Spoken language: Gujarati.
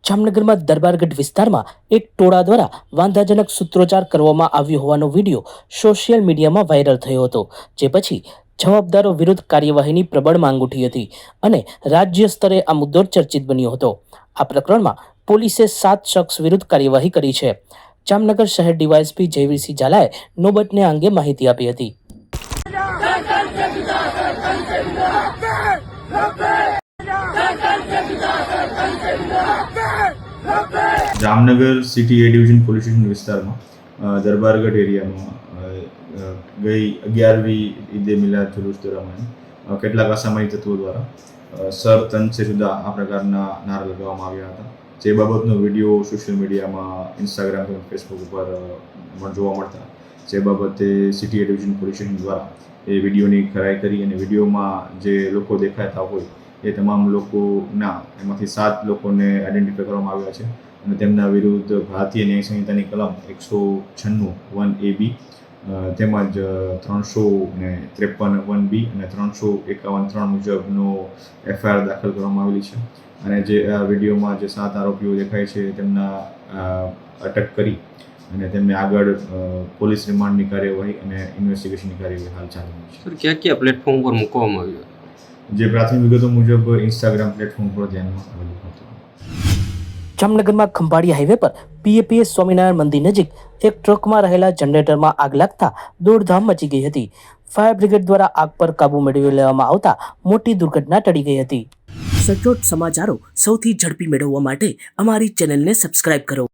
જામનગરમાં દરબારગઢ વિસ્તારમાં એક ટોળા દ્વારા વાંધાજનક સૂત્રોચ્ચાર કરવામાં આવ્યો હોવાનો વિડીયો સોશિયલ મીડિયામાં વાયરલ થયો હતો, જે પછી જવાબદારો વિરુદ્ધ કાર્યવાહીની પ્રબળ માંગ ઉઠી હતી અને રાજ્ય સ્તરે આ મુદ્દો ચર્ચિત બન્યો હતો. આ પ્રકરણમાં પોલીસે 7 શખ્સ વિરુદ્ધ કાર્યવાહી કરી છે. જામનગર શહેર ડીવાયએસપી જયવીરસિંહ ઝાલાએ નોબતને આ અંગે માહિતી આપી હતી. જામનગર સિટી એ ડિવિઝન પોલીસ સ્ટેશન વિસ્તારમાં દરબારગઢ એરિયામાં ગઈ 11મી ઈદે મિલાદ જુલુસ દરમિયાન કેટલાક અસામાજિક તત્વો દ્વારા સર તન સે જુદા આ પ્રકારના નારા લગાવવામાં આવ્યા હતા. જે બાબતનો વિડીયો સોશિયલ મીડિયામાં ઇન્સ્ટાગ્રામ અને ફેસબુક ઉપર જોવા મળતા, જે બાબતે સિટી એ ડિવિઝન પોલીસ સ્ટેશન દ્વારા એ વિડીયોની ખરાઈ કરી અને વિડીયોમાં જે લોકો દેખાતા હોય એ તમામ લોકોના એમાંથી 7 લોકોને આઈડેન્ટિફાઈ કરવામાં આવ્યા છે અને તેમના વિરુદ્ધ ભારતીય ન્યાય સંહિતાની કલમ 196(1)AB તેમજ 353(1)B અને 351(3) મુજબનો એફઆઈઆર દાખલ કરવામાં આવેલી છે. અને જે આ વિડીયોમાં જે 7 આરોપીઓ દેખાય છે તેમના અટક કરી અને તેમને આગળ પોલીસ રિમાન્ડની કાર્યવાહી અને ઇન્વેસ્ટિગેશનની કાર્યવાહી હાલ ચાલી રહી છે. સર, કયા પ્લેટફોર્મ પર મૂકવામાં આવ્યું? જે પ્રાથમિક વિગતો મુજબ ઇન્સ્ટાગ્રામ પ્લેટફોર્મ પર ધ્યાનમાં આવેલું હતું. જામનગરમાં ખંભાળિયા હાઈવે પર પીએપીએસ સ્વામિનારાયણ મંદિર નજીક એક ટ્રકમાં રહેલા જનરેટરમાં આગ લાગતા દોડધામ મચી ગઈ હતી. ફાયર બ્રિગેડ દ્વારા આગ પર કાબુ મેળવી લેવામાં આવતા મોટી દુર્ઘટના ટળી ગઈ હતી. સચોટ સમાચારો સૌથી ઝડપી મેળવવા માટે અમારી ચેનલને સબસ્ક્રાઇબ કરો.